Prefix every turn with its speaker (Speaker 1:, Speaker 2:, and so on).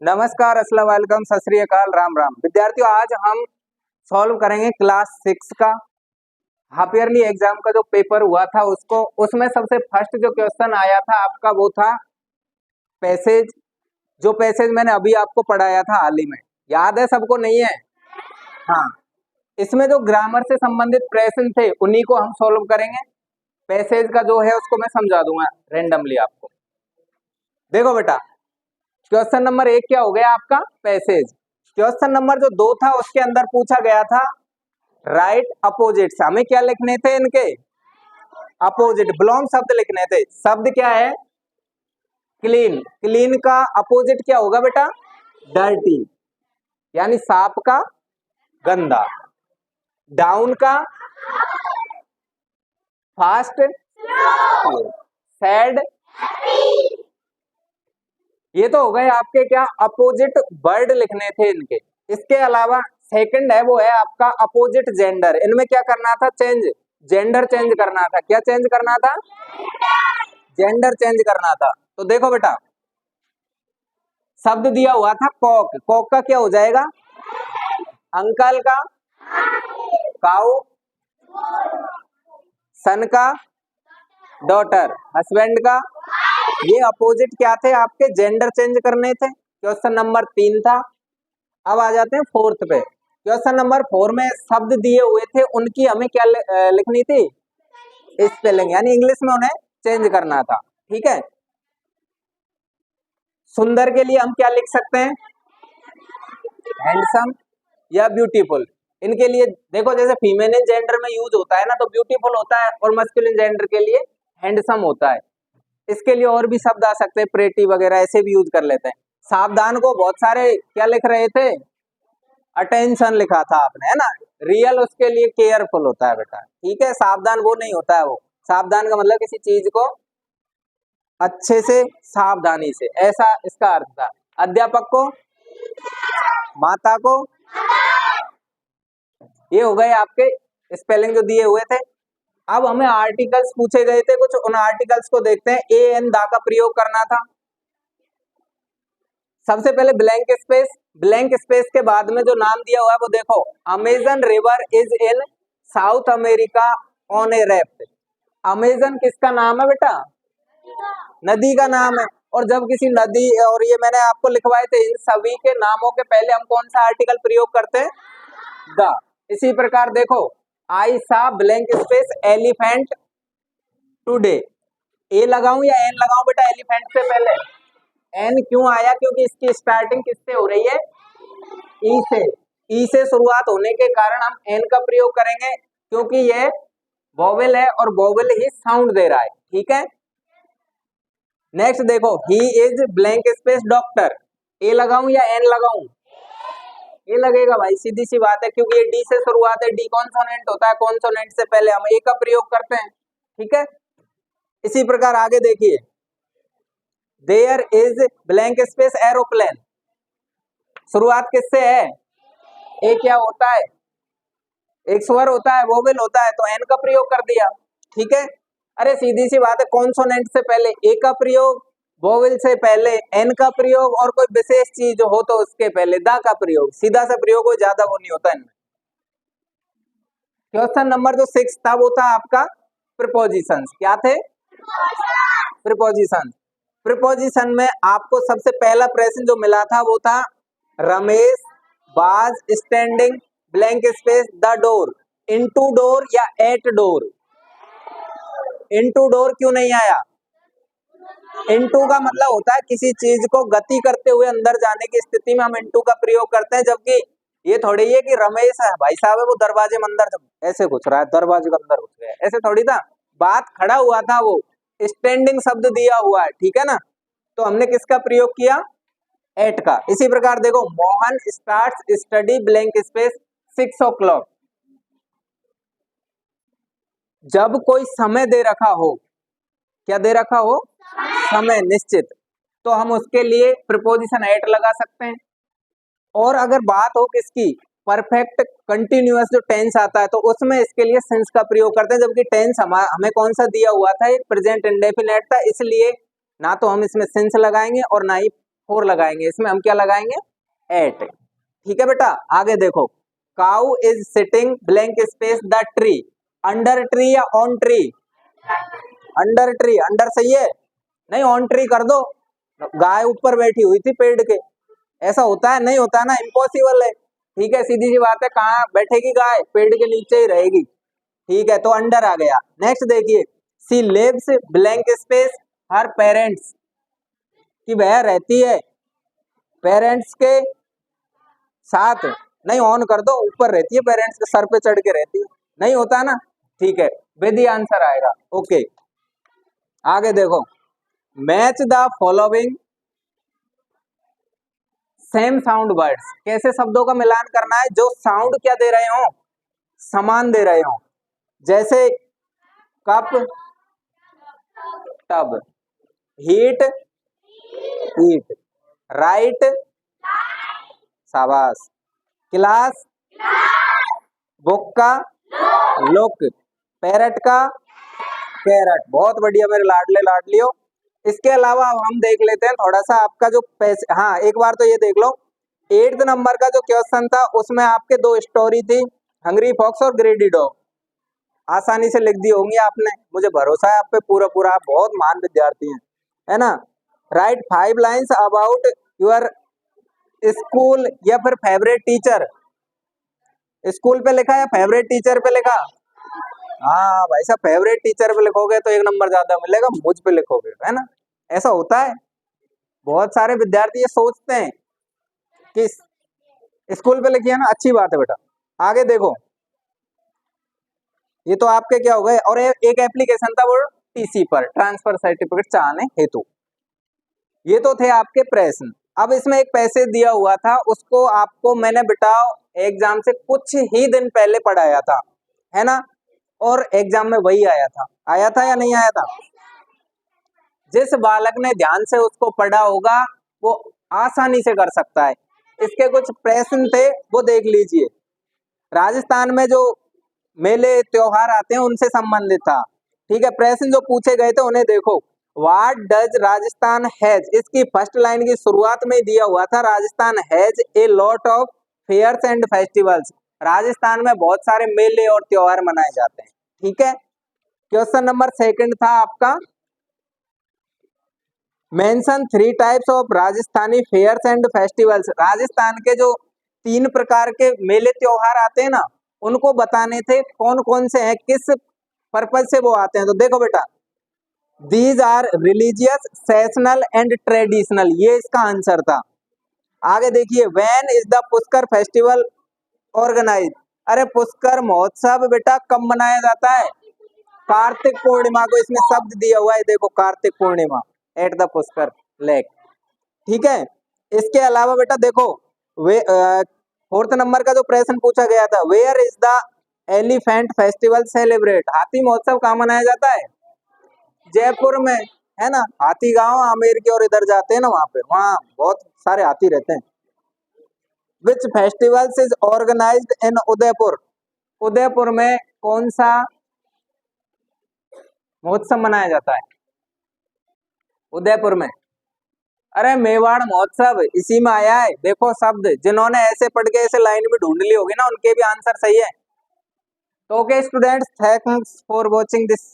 Speaker 1: नमस्कार, अस्सलाम वालेकुम, सत श्री अकाल, राम राम। विद्यार्थियों, आज हम सॉल्व करेंगे क्लास 6 का हाफ ईयरली एग्जाम का जो पेपर हुआ था उसको। उसमें सबसे फर्स्ट जो क्वेश्चन आया था आपका वो था पैसेज। जो पैसेज मैंने अभी आपको पढ़ाया था हाल ही में, याद है सबको? नहीं है? हाँ, इसमें जो ग्रामर से संबंधित प्रश्न थे उन्हीं को हम सॉल्व करेंगे। पैसेज का जो है उसको मैं समझा दूंगा रेंडमली आपको। देखो बेटा, क्वेश्चन नंबर 1 क्या हो गया आपका? पैसेज। क्वेश्चन नंबर जो 2 था उसके अंदर पूछा गया था राइट अपोजिट्स। हमें क्या लिखने थे? इनके अपोजिट, बिलोंग शब्द लिखने थे। शब्द क्या है? क्लीन। क्लीन का अपोजिट क्या होगा बेटा? डर्टी, यानी साफ का गंदा। डाउन का फास्ट, सैड। ये तो हो गए आपके क्या अपोजिट वर्ड लिखने थे इनके। इसके अलावा सेकंड है वो है आपका अपोजिट जेंडर। इनमें क्या करना था? चेंज, जेंडर चेंज करना था। क्या चेंज करना था? जेंडर चेंज करना था। तो देखो बेटा, शब्द दिया हुआ था कॉक। कॉक का क्या हो जाएगा? अंकल का काऊ, सन का डॉटर, हस्बैंड का। ये अपोजिट क्या थे आपके? जेंडर चेंज करने थे। क्वेश्चन नंबर 3 था। अब आ जाते हैं 4th पे। क्वेश्चन नंबर 4 में शब्द दिए हुए थे, उनकी हमें क्या लिखनी थी? स्पेलिंग, यानी इंग्लिश में उन्हें चेंज करना था। ठीक है। सुंदर के लिए हम क्या लिख सकते हैं? हैंडसम या ब्यूटीफुल। इनके लिए देखो, जैसे फीमेल जेंडर में यूज होता है ना तो ब्यूटीफुल होता है, और मस्कुलिन जेंडर के लिए हैंडसम होता है। इसके लिए और भी शब्द आ सकते हैं, प्रेटी वगैरह, ऐसे भी यूज कर लेते हैं। सावधान को बहुत सारे क्या लिख रहे थे? अटेंशन लिखा था आपने, है ना। रियल उसके लिए केयरफुल होता है बेटा। ठीक है, सावधान वो नहीं होता है। वो सावधान का मतलब किसी चीज को अच्छे से, सावधानी से, ऐसा इसका अर्थ था। अध्यापक को, माता को। ये हो गए आपके स्पेलिंग जो दिए हुए थे। अब हमें आर्टिकल्स पूछे गए थे कुछ, उन आर्टिकल्स को देखते हैं। ए एन दा का प्रयोग करना था। सबसे पहले ब्लैंक स्पेस। ब्लैंक स्पेस के बाद में जो नाम दिया हुआ है वो देखो, Amazon river is in south America on A raft. Amazon किसका नाम है बेटा? नदी का नाम है। और जब किसी नदी, और ये मैंने आपको लिखवाए थे, इन सभी के नामों के पहले हम कौन सा आर्टिकल प्रयोग करते हैं? द। इसी प्रकार देखो, आई सा ब्लैंक स्पेस एलिफेंट टुडे। ए लगाऊं या एन लगाऊं बेटा एलिफेंट से पहले? एन क्यों आया? क्योंकि इसकी स्टार्टिंग किससे हो रही है? ई से। ई से शुरुआत होने के कारण हम एन का प्रयोग करेंगे, क्योंकि ये वोवेल है और वोवेल ही साउंड दे रहा है। ठीक है। नेक्स्ट देखो, he is blank space doctor. A लगाऊं या एन लगाऊं? ए लगेगा भाई, सीधी सी बात है, क्योंकि ये डी से शुरुआत है। डी कॉन्सोनेंट होता है, कॉन्सोनेंट से पहले हम ए का प्रयोग करते हैं। ठीक है। इसी प्रकार आगे देखिए, there is blank space aeroplane. शुरुआत किससे है? ए क्या होता है? एक स्वर होता है, वोवेल होता है, तो एन का प्रयोग कर दिया। ठीक है। अरे सीधी सी बात है, कॉन्सोनेंट से पहले ए का प्रयोग, वोवेल से पहले एन का प्रयोग, और कोई विशेष चीज हो तो उसके पहले दा का प्रयोग। सीधा सा प्रयोग हो, ज्यादा वो नहीं होता इनमें। क्वेश्चन नंबर जो 6 था वो था आपका प्रीपोजिशंस। क्या थे? प्रीपोजिशन। प्रीपोजिशन में आपको सबसे पहला प्रश्न जो मिला था वो था Ramesh was standing blank space the door. Into door या एट डोर? इनटू डोर क्यों नहीं आया? इनटू का मतलब होता है किसी चीज को गति करते हुए अंदर जाने की स्थिति में हम इनटू का प्रयोग करते हैं। जबकि ये थोड़ी है कि रमेश है भाई साहब है, वो दरवाजे में अंदर ऐसे घुस रहा है, दरवाजे के अंदर घुस गया, ऐसे थोड़ी था। बात खड़ा हुआ था, वो स्टैंडिंग शब्द दिया हुआ है। ठीक है ना। तो हमने किसका प्रयोग किया? एट का। इसी प्रकार देखो, Mohan start study blank space 6 o'clock। जब कोई समय दे रखा हो, क्या दे रखा हो? समय निश्चित, तो हम उसके लिए प्रीपोजिशन एट लगा सकते हैं। और अगर बात हो किसकी? परफेक्ट कंटिन्यूअस जो टेंस आता है, तो उसमें इसके लिए सिंस का प्रयोग करते हैं। जबकि टेंस हमें कौन सा दिया हुआ था? एक प्रेजेंट इंडेफिनेट था, इसलिए ना तो हम इसमें सिंस लगाएंगे और ना ही फोर लगाएंगे, इसमें हम क्या लगाएंगे, एट। ठीक है बेटा, आगे देखो, cow is sitting blank space the tree, under tree या on tree, under tree, under सही है, नहीं ऑन ट्री कर दो, गाय ऊपर बैठी हुई थी पेड़ के, ऐसा होता है, नहीं होता ना, इम्पॉसिबल है। ठीक है, सीधी सी बात है, कहाँ बैठेगी गाय, पेड़ के नीचे ही रहेगी। ठीक है, तो अंडर आ गया। नेक्स्ट देखिए, she lives blank space her parents, कि वह रहती है पेरेंट्स के साथ, नहीं ऑन कर दो, ऊपर रहती है, पेरेंट्स के सर पे चढ़ के रहती है, नहीं होता ना। ठीक है, विद आंसर आएगा। ओके, आगे देखो, match the following same sound words, कैसे शब्दों का मिलान करना है जो साउंड क्या दे रहे हो, समान दे रहे हो, जैसे cup tub, heat heat, right शाबाश, क्लास बुक का लुक, पैरट का कैरट, बहुत बढ़िया मेरे लाडले लाडलियों। इसके अलावा अब हम देख लेते हैं थोड़ा सा आपका जो पैसे, हाँ एक बार तो ये देख लो, 8th नंबर का जो क्वेश्चन था उसमें आपके दो स्टोरी थी, हंग्री फॉक्स और ग्रेडी डॉग, आसानी से लिख दी होंगी आपने, मुझे भरोसा है आप पे पूरा पूरा, आप बहुत महान विद्यार्थी हैं, है ना। Right 5 lines about your school या फिर फेवरेट टीचर, स्कूल पे लिखा या फेवरेट टीचर पे लिखा, हाँ भाई साहब, फेवरेट टीचर पे लिखोगे तो 1 नंबर ज्यादा मिलेगा, मुझ पे लिखोगे, है ना, ऐसा होता है। बहुत सारे विद्यार्थी ये सोचते हैं कि स्कूल पे लिखिए ना, अच्छी बात है बेटा। आगे देखो, ये तो आपके क्या हो गए, और एक एप्लीकेशन था वो टीसी पर, ट्रांसफर सर्टिफिकेट चाहने हेतु, ये तो थे आपके प्रश्न। अब इसमें एक पैसेज दिया हुआ था, उसको आपको मैंने बेटा एग्जाम से कुछ ही दिन पहले पढ़ाया था, है ना, और एग्जाम में वही आया था या नहीं आया था। जिस बालक ने ध्यान से उसको पढ़ा होगा वो आसानी से कर सकता है। इसके कुछ प्रश्न थे वो देख लीजिए, राजस्थान में जो मेले त्योहार आते हैं उनसे संबंधित था। ठीक है, प्रश्न जो पूछे गए थे उन्हें देखो, व्हाट डज राजस्थान हैज, इसकी फर्स्ट लाइन की शुरुआत में ही दिया हुआ था, Rajasthan has a lot of fairs and festivals, Rajasthan में बहुत सारे मेले और त्योहार मनाए जाते हैं। ठीक है, क्वेश्चन नंबर 2 था आपका, mention 3 types of Rajasthani fairs and festivals, Rajasthan के जो 3 प्रकार के मेले त्योहार आते हैं ना, उनको बताने थे, कौन कौन से हैं, किस पर्पज से वो आते हैं। तो देखो बेटा, these are religious, seasonal and traditional, ये इसका आंसर था। आगे देखिए, when is the Pushkar festival organize, अरे पुष्कर महोत्सव बेटा कब मनाया जाता है, कार्तिक पूर्णिमा को, इसमें शब्द दिया हुआ है, देखो Kartik Purnima at the Pushkar lake. ठीक है, इसके अलावा बेटा देखो, वे 4th नंबर का जो प्रश्न पूछा गया था, where is the elephant festival celebrate, हाथी महोत्सव कहाँ मनाया जाता है, जयपुर में, है ना, हाथी गांव आमेर की और इधर जाते हैं ना, वहां पे, वहां बहुत सारे हाथी रहते हैं। विच फेस्टिवल्स इज ऑर्गेनाइज्ड इन उदयपुर, उदयपुर में कौन सा महोत्सव मनाया जाता है, उदयपुर में, अरे मेवाड़ महोत्सव, इसी में आया है। देखो शब्द जिन्होंने ऐसे पढ़ के ऐसे लाइन में ढूंढ ली होगी ना, उनके भी आंसर सही है। तो okay students, thanks for watching this